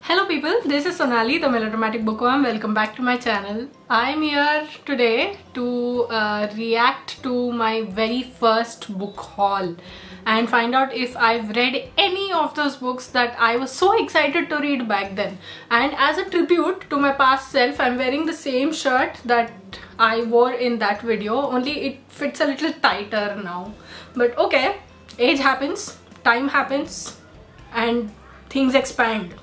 Hello people, this is Sonali, the Melodramatic Bookworm. Welcome back to my channel. I'm here today to react to my very first book haul and find out if I've read any of those books that I was so excited to read back then. And as a tribute to my past self, I'm wearing the same shirt that I wore in that video, only it fits a little tighter now. But okay, age happens, time happens, and things expand.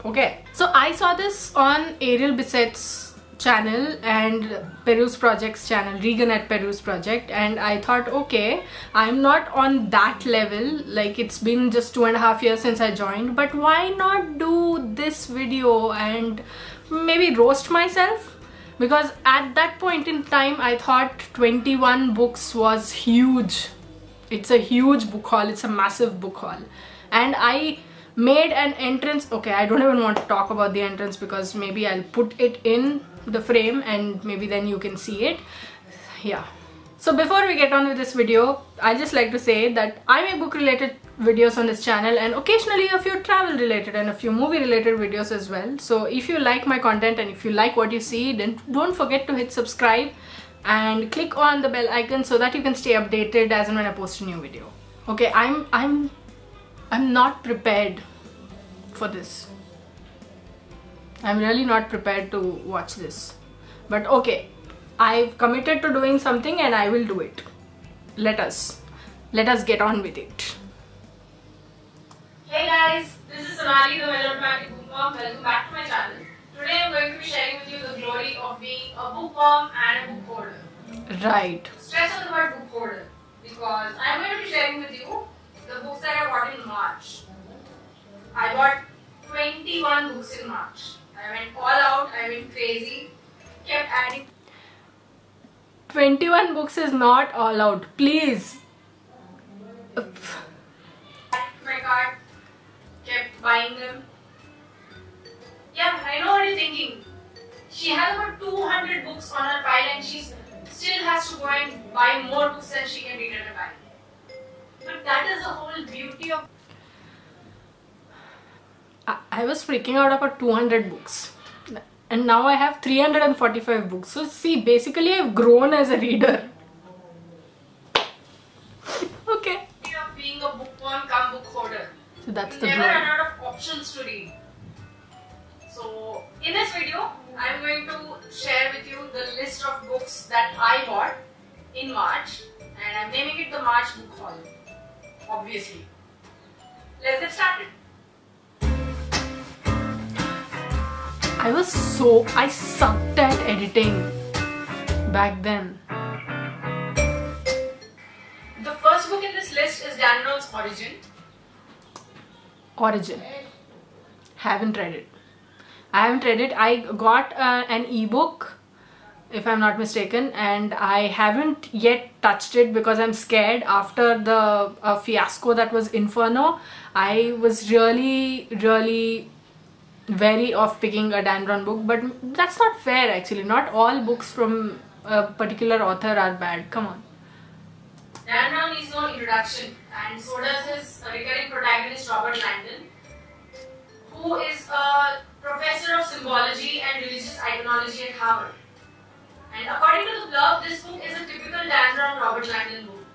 Okay, so I saw this on Ariel Bissett's channel and Peruse Project's channel, Regan at Peruse Project, and I thought, okay, I'm not on that level, like it's been just 2.5 years since I joined, but why not do this video and maybe roast myself? Because at that point in time I thought 21 books was huge. It's a huge book haul, it's a massive book haul, and I made an entrance. Okay, I don't even want to talk about the entrance because maybe I'll put it in the frame and maybe then you can see it. Yeah. So before we get on with this video, I just like to say that I make book related videos on this channel and occasionally a few travel related and a few movie related videos as well. So if you like my content and if you like what you see, then don't forget to hit subscribe and click on the bell icon so that you can stay updated as and when I post a new video. Okay, I'm not prepared for this. I'm really not prepared to watch this. But okay, I've committed to doing something and I will do it. Let us get on with it. Hey guys, this is Sonali, the Melodramatic Bookworm. Welcome back to my channel. Today I'm going to be sharing with you the glory of being a bookworm and a book hoarder. Right. Stress on the word book hoarder because I'm going to be sharing with you the books that I bought in March. I bought 21 books in March. I went all out, I went crazy, kept adding. 21 books is not all out, please. Added to my cart, kept buying them. Yeah, I know what you're thinking. She has about 200 books on her pile and she still has to go and buy more books than she can read at a time. But that is the whole beauty of... I was freaking out about 200 books and now I have 345 books. So see, basically I've grown as a reader. Okay. Of being a bookworm come book hoarder. So that's the never run out of options to read. So in this video, I'm going to share with you the list of books that I bought in March and I'm naming it the March book haul. Obviously. Let's get started. I sucked at editing back then. The first book in this list is Dan Brown's Origin. Haven't read it. I got an ebook, if I'm not mistaken, and I haven't yet touched it because I'm scared. After the fiasco that was Inferno, I was really wary of picking a Dan Brown book, but that's not fair actually. Not all books from a particular author are bad. Come on. Dan Brown needs no introduction, and so does his recurring protagonist Robert Langdon, who is a professor of symbology and religious iconology at Harvard. And according to the blog, this book is a typical Dan Brown Robert Langdon book.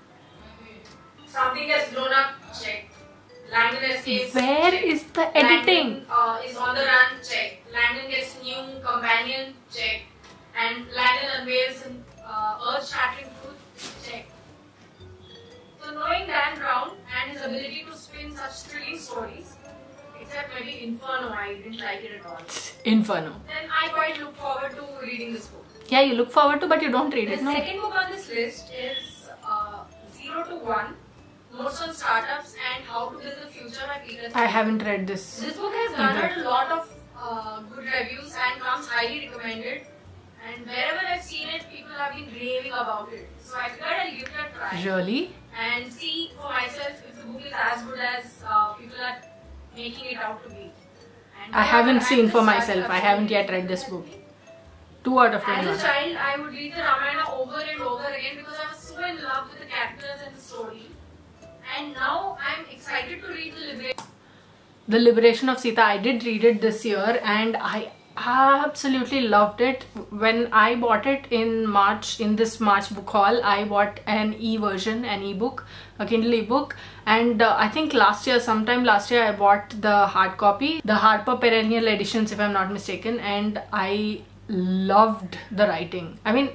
Something gets blown up, check. Langdon escapes. Where check. Is the editing? Langdon is on the run, check. Langdon gets new companion, check. And Langdon unveils an earth-shattering truth, check. So knowing Dan Brown and his ability to spin such thrilling stories, except maybe Inferno, I didn't like it at all. Inferno. Then I quite look forward to reading this book. Yeah, you look forward to, but you don't read it. The second book on this list is 0 to 1, Notes on Startups and How to Build the Future by Peter Thiel. I haven't read this. This book has garnered a lot of good reviews and comes highly recommended. And wherever I've seen it, people have been raving about it. So I figured I'll give it a try. Really? And see for myself if the book is as good as people are making it out to be. And I haven't seen for myself. I haven't yet read this book. 2 out of 10. As a child, I would read the Ramayana over and over again because I was so in love with the characters and the story. And now I'm excited to read the Liberation. The Liberation of Sita. I did read it this year and I absolutely loved it. When I bought it in March, in this March book haul, I bought an e-version, an e-book, a Kindle e-book, and I think sometime last year I bought the hard copy, the Harper Perennial editions if I'm not mistaken, and I loved the writing. I mean,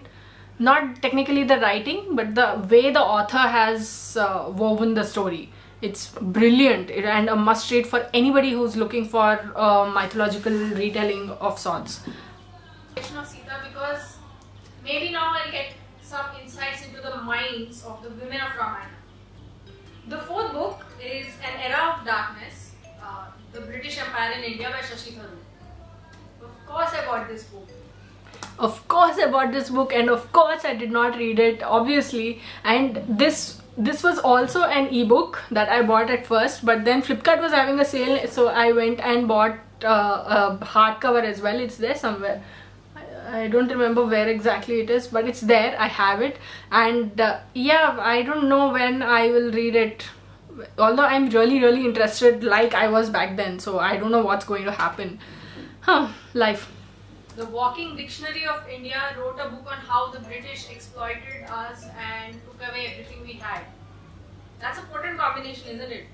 not technically the writing, but the way the author has woven the story. It's brilliant and a must read for anybody who's looking for mythological retelling of sorts. Of Sita, because maybe now I'll get some insights into the minds of the women of Ramayana. The fourth book is An Era of Darkness, The British Empire in India by Shashi Tharoor. Of course I bought this book. Of course I bought this book, and of course I did not read it, obviously. And this was also an ebook that I bought at first, but then Flipkart was having a sale, so I went and bought a hardcover as well. It's there somewhere. I don't remember where exactly it is, but it's there. I have it, and yeah, I don't know when I will read it. Although I'm really interested, like I was back then, so I don't know what's going to happen. Life. The Walking Dictionary of India wrote a book on how the British exploited us and took away everything we had. That's a potent combination, isn't it?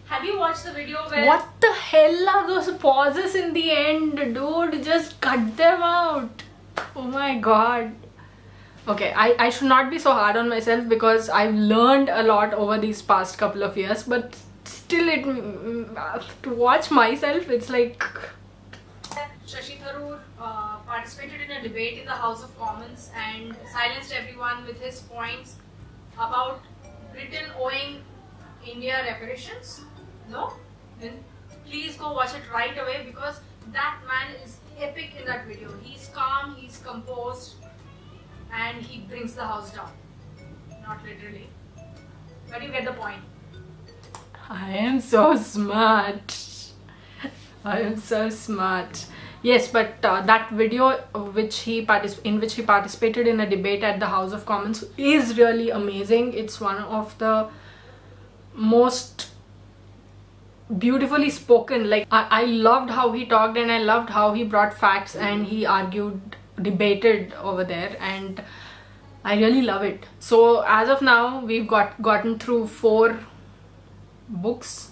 Have you watched the video where... What the hell are those pauses in the end, dude? Just cut them out. Oh my god. Okay, I should not be so hard on myself because I've learned a lot over these past couple of years, but still to watch myself, it's like... Shashi Tharoor participated in a debate in the House of Commons and silenced everyone with his points about Britain owing India reparations. No? Then please go watch it right away, because that man is epic in that video. He's calm, he's composed, and he brings the house down. Not literally, but you get the point. I am so smart. I am so smart. Yes, but that video in which he participated in a debate at the House of Commons is really amazing. It's one of the most beautifully spoken. Like I loved how he talked, and I loved how he brought facts and he argued, debated over there, and I really love it. So as of now, we've gotten through 4 books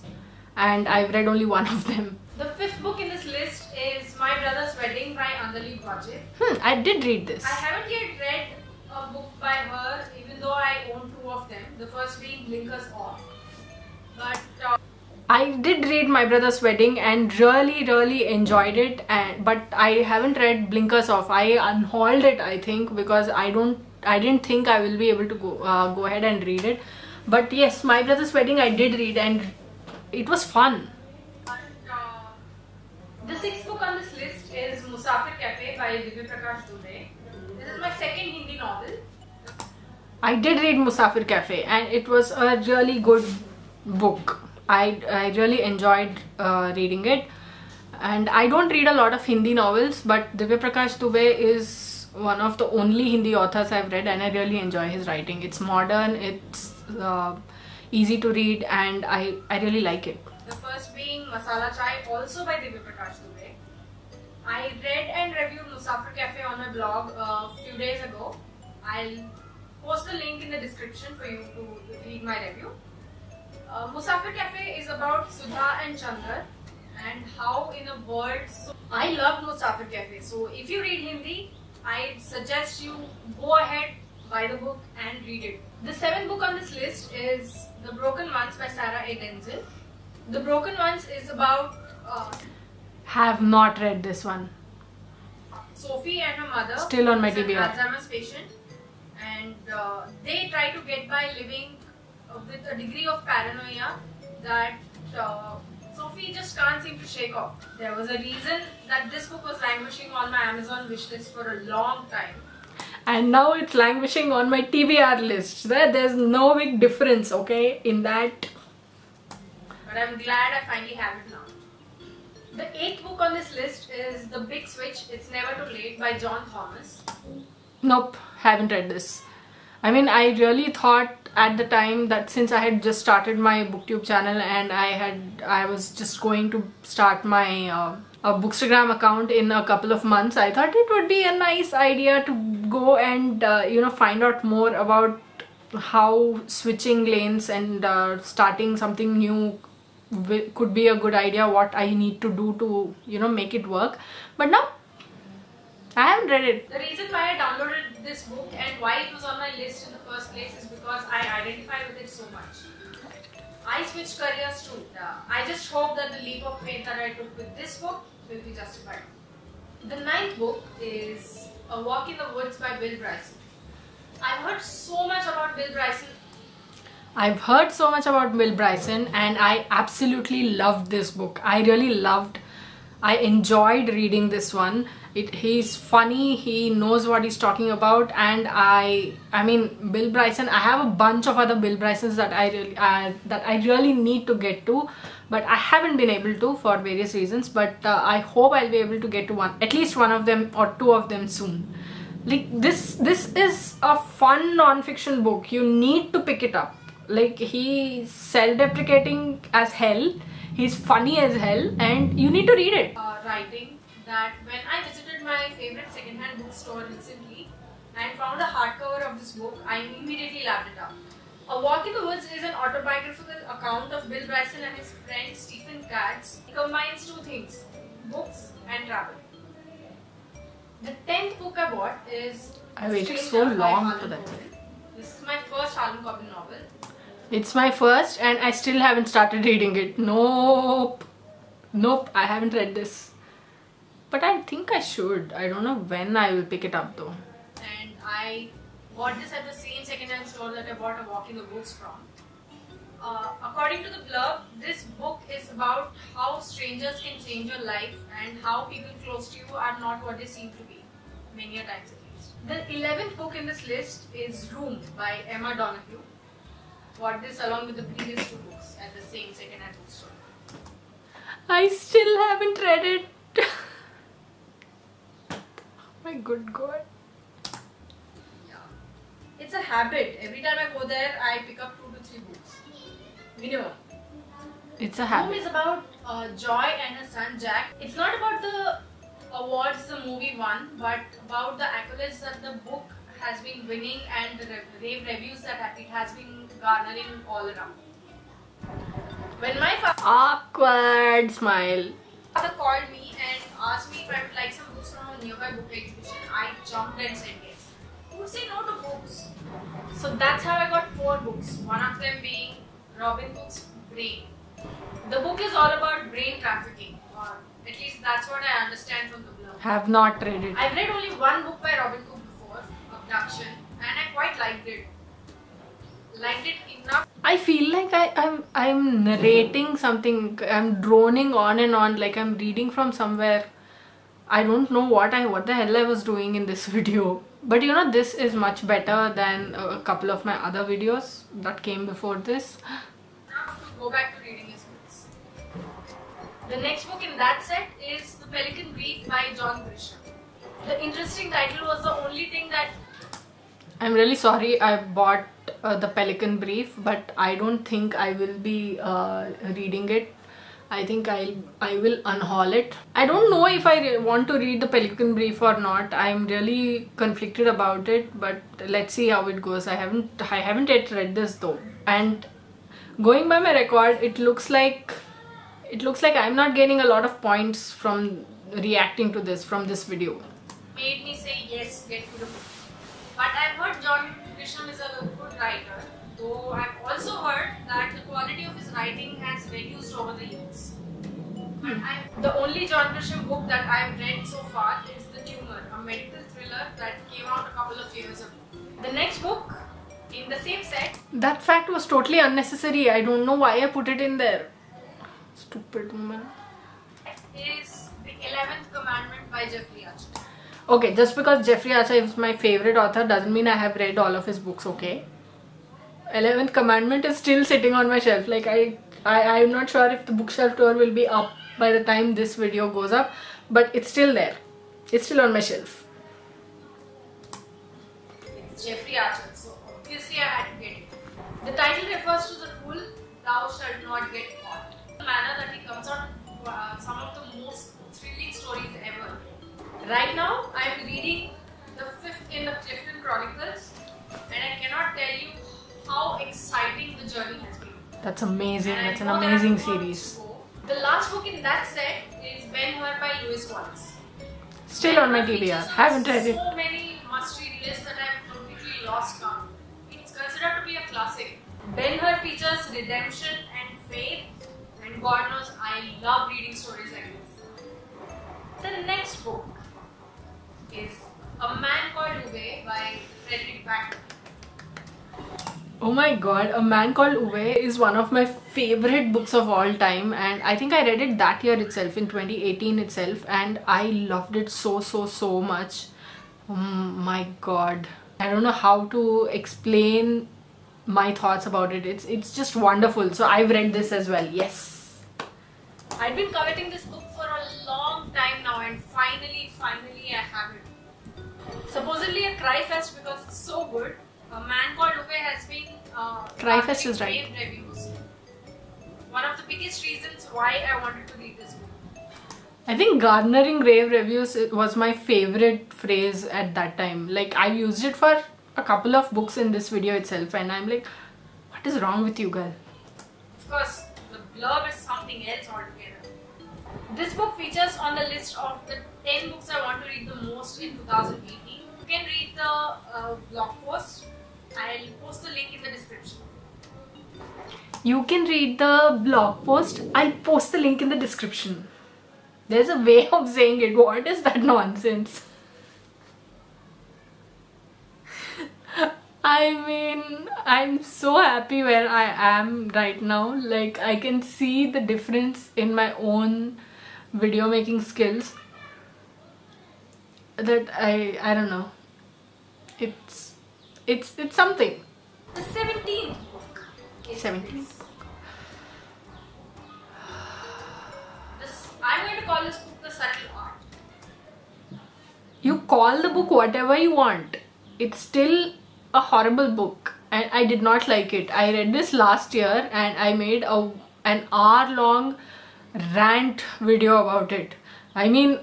and I've read only one of them. The 5th book in this list is My Brother's Wedding by Anjali Bajaj. I did read this. I haven't yet read a book by her, even though I own 2 of them. The first being Blinkers Off. But I did read My Brother's Wedding and really enjoyed it. But I haven't read Blinkers Off. I unhauled it, I think, because I didn't think I will be able to go ahead and read it. But yes, My Brother's Wedding I did read and it was fun. The 6th book on this list is Musafir Cafe by Divya Prakash Dubey. This is my 2nd Hindi novel. I did read Musafir Cafe and it was a really good book. I really enjoyed reading it. And I don't read a lot of Hindi novels, but Divya Prakash Dubey is one of the only Hindi authors I've read, and I really enjoy his writing. It's modern, it's easy to read, and I really like it. The first being Masala Chai, also by Divya Prakash Dubey. I read and reviewed Musafir Cafe on my blog a few days ago. I'll post the link in the description for you to read my review. Musafir Cafe is about Sudha and Chandar and how in a world... I love Musafir Cafe, so if you read Hindi, I suggest you go ahead, buy the book and read it. The 7th book on this list is The Broken Ones by Sarah A. Denzel. The Broken Ones is about... have not read this one. Sophie and her mother, still on my TBR, Alzheimer's patient, and they try to get by living with a degree of paranoia that Sophie just can't seem to shake off. There was a reason that this book was languishing on my Amazon wishlist for a long time. And now it's languishing on my TBR list. There's no big difference, okay, in that. But I'm glad I finally have it now. The 8th book on this list is The Big Switch, It's Never Too Late by John Thomas. Nope, haven't read this. I mean, I really thought at the time that since I had just started my booktube channel and I was just going to start my a Bookstagram account in a couple of months, I thought it would be a nice idea to go and you know, find out more about how switching lanes and starting something new could be a good idea, what I need to do to, you know, make it work. But now I haven't read it. The reason why I downloaded this book and why it was on my list in the first place is because I identify with it so much. I switched careers too. I just hope that the leap of faith that I took with this book will be justified. The 9th book is A Walk in the Woods by Bill Bryson. I've heard so much about Bill Bryson. I've heard so much about Bill Bryson and I absolutely loved this book. I enjoyed reading this one. He's funny, he knows what he's talking about, and I mean, Bill Bryson, I have a bunch of other Bill Brysons that I really need to get to, but I haven't been able to for various reasons. But I hope I'll be able to get to at least one of them or two of them soon. Like this is a fun non-fiction book. You need to pick it up. Like, he's self-deprecating as hell, he's funny as hell, and you need to read it. Writing that when I visited my favorite second-hand bookstore recently and found a hardcover of this book, I immediately lapped it up. A Walk in the Woods is an autobiographical account of Bill Bryson and his friend Stephen Katz. It combines two things, books and travel. The 10th book I bought is I waited so long for that. This is my first Harlan Coben novel. It's my first and I still haven't started reading it. Nope, I haven't read this. But I think I should. I don't know when I will pick it up though. And I bought this at the same second-hand store that I bought A Walk in the Woods from. According to the blurb, this book is about how strangers can change your life and how people close to you are not what they seem to be, many a times at least. The 11th book in this list is Room by Emma Donoghue. Bought this along with the previous two books at the same second-hand bookstore. I still haven't read it. My good God. Yeah. It's a habit. Every time I go there, I pick up 2 to 3 books. Minimum. It's a habit. Room is about Joy and her son Jack. It's not about the awards the movie won, but about the accolades that the book has been winning and the rave reviews that it has been garnering all around. When my awkward smile. father called me and asked me if I would like some books from a nearby book exhibition, I jumped and said yes. Who would say no to books? So that's how I got 4 books, one of them being Robin Cook's Brain. The book is all about brain trafficking, or at least that's what I understand from the blurb. Have not read it. I've read only one book by Robin Cook before, Abduction, and I quite liked it. Liked it enough. I feel like I'm narrating something. I'm droning on and on like I'm reading from somewhere. I don't know what the hell I was doing in this video. But you know, this is much better than a couple of my other videos that came before this. Now to go back to reading his books. The next book in that set is The Pelican Brief by John Grisham. The interesting title was the only thing that... I'm really sorry I bought The Pelican Brief, but I don't think I will be reading it. I think I will unhaul it. I don't know if I want to read The Pelican Brief or not. I'm really conflicted about it, but let's see how it goes. I haven't yet read this though. And going by my record, it looks like I'm not getting a lot of points from reacting to this from this video. Made me say yes, get to the book. But I've heard John Grisham is a good writer, though I've also heard that the quality of his writing has reduced over the years. The only John Grisham book that I've read so far is The Tumor, a medical thriller that came out a couple of years ago. The next book in the same set... That fact was totally unnecessary. I don't know why I put it in there. Stupid woman. ...is The 11th Commandment by Jeffrey Archer. Okay, just because Jeffrey Archer is my favorite author doesn't mean I have read all of his books, okay? 11th Commandment is still sitting on my shelf. Like, I'm not sure if the bookshelf tour will be up by the time this video goes up, but it's still there. It's still on my shelf. It's Jeffrey Archer, so obviously I had to get it. The title refers to the rule, thou shalt not get caught. The manner that he comes on some of the most thrilling stories ever. Right now, I am reading the 5th in the Clifton Chronicles, and I cannot tell you how exciting the journey has been. That's amazing. And That's an amazing series. The last book in that set is Ben-Hur by Lewis Wallace. Still on my TBR. Haven't read it. So many must-read lists that I've completely lost count. It's considered to be a classic. Ben-Hur features redemption and faith, and God knows I love reading stories like this. The next book is A Man Called Uwe by Frederick Backman. Oh my god, A Man Called Uwe is one of my favorite books of all time, and I think I read it that year itself, in 2018 itself, and I loved it so much. Oh my god. I don't know how to explain my thoughts about it. It's just wonderful. So I've read this as well. Yes. I've been coveting this book for a long time now, and finally I have it. Supposedly a cry fest because it's so good. A Man Called Uwe has been Cryfest is right. rave reviews. One of the biggest reasons why I wanted to read this book. I think garnering rave reviews was my favorite phrase at that time. Like, I used it for a couple of books in this video itself, and I'm like, what is wrong with you, girl? Of course, the blurb is something else altogether. This book features on the list of the 10 books I want to read the most in 2018. You can read the blog post. I'll post the link in the description. You can read the blog post. I'll post the link in the description. There's a way of saying it. What is that nonsense? I mean, I'm so happy where I am right now. Like, I can see the difference in my own video making skills. That I don't know. It's something. The 17th book is 17. I'm going to call this book The Subtle Art. You call the book whatever you want. It's still a horrible book, and I did not like it. I read this last year and I made an hour-long rant video about it. I mean,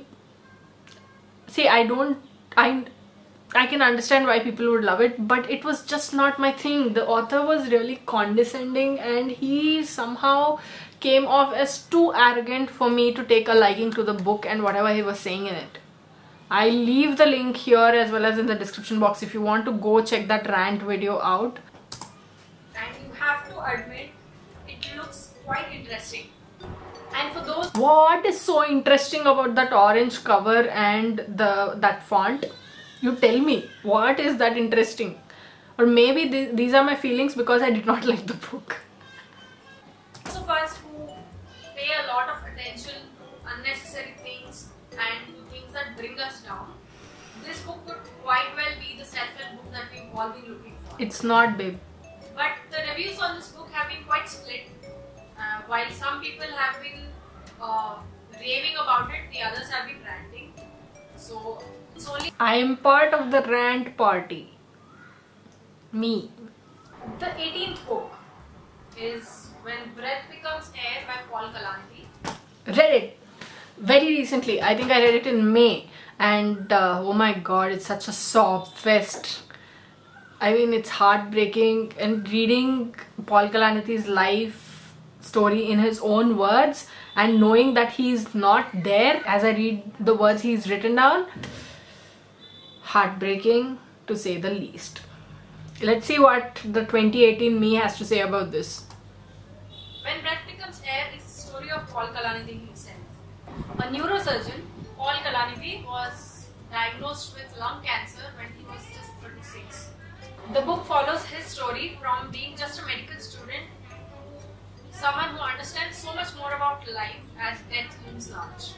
see, I can understand why people would love it, but it was just not my thing. The author was really condescending, and he somehow came off as too arrogant for me to take a liking to the book and whatever he was saying in it. I'll leave the link here as well as in the description box if you want to go check that rant video out. And you have to admit, it looks quite interesting. And for those... What is so interesting about that orange cover and that font? You tell me, what is that interesting? Or maybe these are my feelings because I did not like the book. Those of us who pay a lot of attention to unnecessary things and to things that bring us down, this book could quite well be the self-help book that we've all been looking for. It's not, babe. But the reviews on this book have been quite split. While some people have been raving about it, the others have been ranting. So it's only... I am part of the rant party. Me. The 18th book is When Breath Becomes Air by Paul Kalanithi. Read it very recently. I think I read it in May, and oh my god, it's such a sob fest. I mean, it's heartbreaking, and reading Paul Kalanithi's life story in his own words and knowing that he's not there as I read the words he's written down, heartbreaking to say the least. Let's see what the 2018 me has to say about this. When Breath Becomes Air is the story of Paul Kalanithi himself. A neurosurgeon, Paul Kalanithi was diagnosed with lung cancer when he was just 36. The book follows his story from being just a medical student to someone who understands so much more about life as death looms large.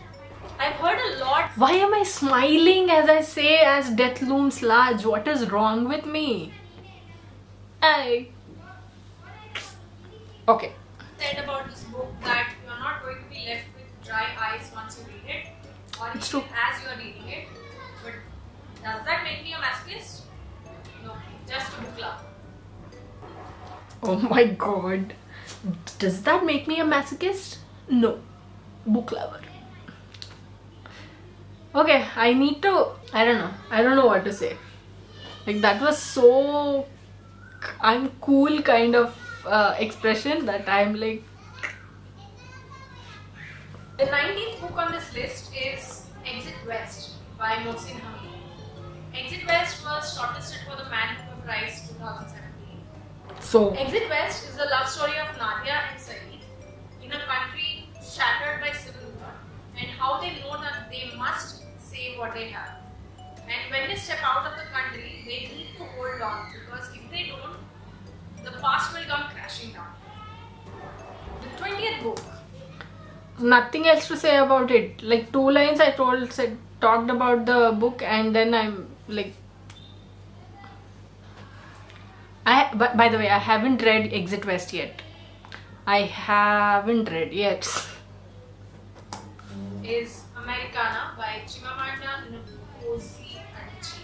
I've heard a lot. Why am I smiling as I say as death looms large? What is wrong with me? Okay. Said about this book that you're not going to be left with dry eyes once you read it, or It's even true. as you're reading it. But does that make me a masochist? No, just a book lover. Oh my god. Does that make me a masochist? No. Book lover. Okay, I don't know what to say. Like, that was so I'm cool kind of expression that I'm like. The 19th book on this list is Exit West by Mohsin Hamid. Exit West was shortlisted for the Man Booker Prize 2017. So, Exit West is the love story of Nadia and Saeed in a country shattered by civil war, and how they know that they must save what they have. And when they step out of the country, they need to hold on, because if they don't, the past will come crashing down. The 20th book. nothing else to say about it. Like, 2 lines I talked about the book, and then I'm like, by the way, I haven't read Exit West yet. I haven't read yet. Is Americana by Chimamanda Ngozi Adichie.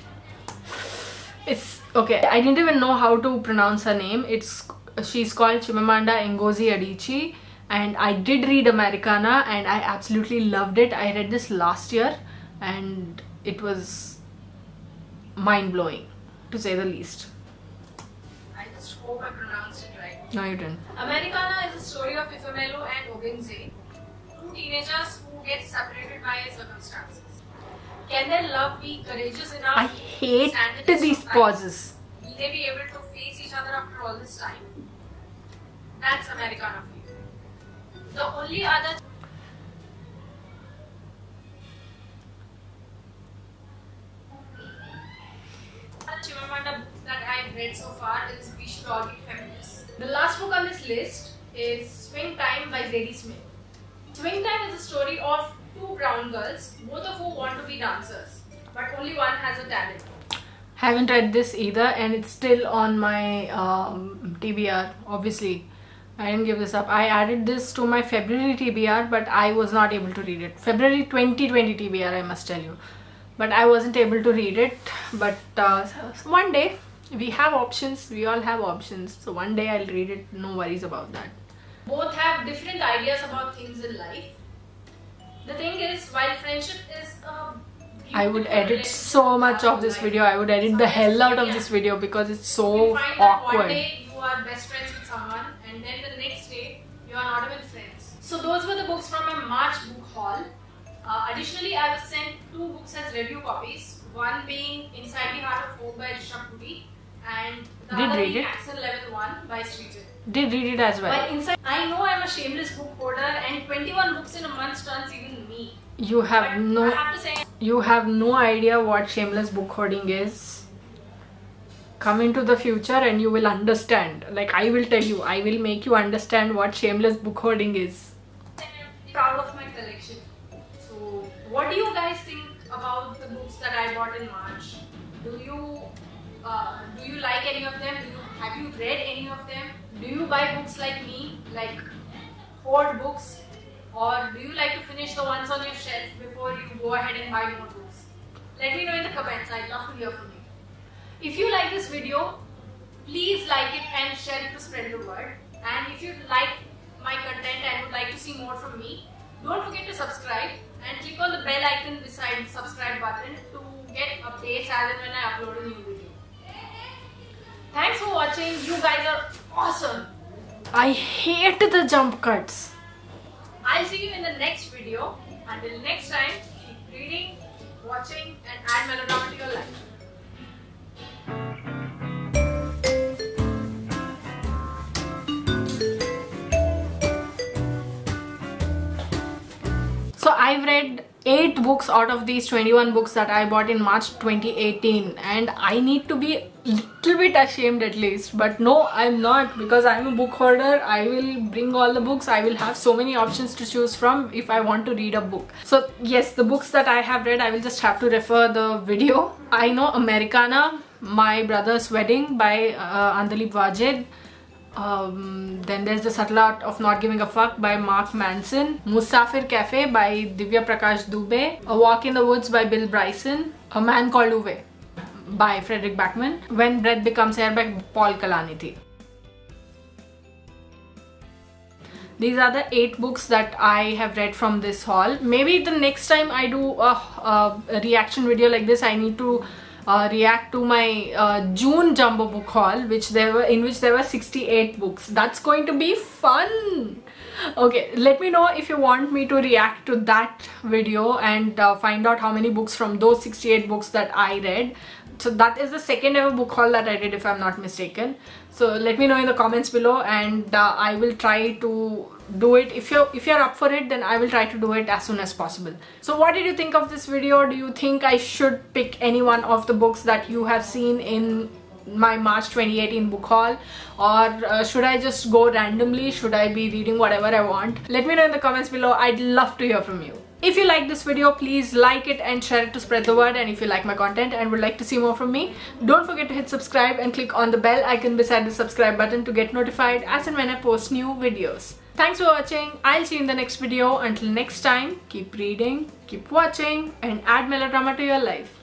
It's okay. I didn't even know how to pronounce her name. She's called Chimamanda Ngozi Adichie, and I did read Americana, and I absolutely loved it. I read this last year, and it was mind-blowing, to say the least. I just hope I pronounced it right. No, you didn't. Americana is a story of Ifemelo and Ogunze, 2 teenagers who get separated by circumstances. Can their love be courageous enough? I hate to stand the test these of time? pauses. Will they be able to face each other after all this time? That's Americana for you. The only other Chimamanda book that I've read so far is We Should All Be Feminists. The last book on this list is Swing Time by Zadie Smith. Swing Time is a story of 2 brown girls, both of whom want to be dancers, but only one has a talent. Haven't read this either, and it's still on my TBR. Obviously, I didn't give this up. I added this to my February TBR, but I was not able to read it. February 2020 TBR, I must tell you. But I wasn't able to read it. But one day, we have options. We all have options. So one day I'll read it. No worries about that. Both have different ideas about things in life. The thing is, while friendship is I would edit so much of this video. I would edit the hell out of this video because it's so you find that one awkward. day you are best friends with someone, and then the next day you are not even friends. So those were the books from my March book haul. Additionally, I was sent 2 books as review copies. One being Inside the Heart of Hope by Rishabh Puri, and the other being Action Level 1 by Srijit. Did read it as well. But inside, I know I'm a shameless book hoarder, and 21 books in a month turns even me. You have I have to say, you have no idea what shameless book hoarding is. Come into the future and you will understand. Like, I will tell you, I will make you understand what shameless book hoarding is. I'm proud of my collection. So, what do you guys think about the books that I bought in March? Do you like any of them? Have you read any of them? Do you buy books like me, like hoard books? Or do you like to finish the ones on your shelf before you go ahead and buy more books? Let me know in the comments. I'd love to hear from you. If you like this video, please like it and share it to spread the word. And if you like my content and would like to see more from me, don't forget to subscribe and click on the bell icon beside the subscribe button to get updates as and when I upload a new video. Thanks for watching. You guys are awesome. I hate the jump cuts. I'll see you in the next video. Until next time, keep reading, watching, and add melodrama to your life. So I've read 8 books out of these 21 books that I bought in March 2018, and I need to be a little bit ashamed at least, but no, I'm not, because I'm a book hoarder. I will bring all the books. I will have so many options to choose from if I want to read a book. So yes, the books that I have read, I will just have to refer the video. I know Americana, My Brother's Wedding by Andalib Wajid. Then there's The Subtle Art of Not Giving a Fuck by Mark Manson, Musafir Cafe by Divya Prakash Dubey, A Walk in the Woods by Bill Bryson, A Man Called Uwe by Frederick Backman, When Breath Becomes Air by Paul Kalanithi. These are the 8 books that I have read from this haul. Maybe the next time I do a reaction video like this, I need to react to my June jumbo book haul, in which there were 68 books. That's going to be fun. Okay, let me know if you want me to react to that video and find out how many books from those 68 books that I read. So that is the second ever book haul that I did, if I'm not mistaken. So let me know in the comments below, and I will try to do it. If you're up for it, then I will try to do it as soon as possible. So what did you think of this video? Do you think I should pick any one of the books that you have seen in my March 2018 book haul, or should I just go randomly? Should I be reading whatever I want? Let me know in the comments below. I'd love to hear from you. If you like this video, please like it and share it to spread the word. And if you like my content and would like to see more from me, don't forget to hit subscribe and click on the bell icon beside the subscribe button to get notified as and when I post new videos. Thanks for watching. I'll see you in the next video. Until next time, keep reading, keep watching, and add melodrama to your life.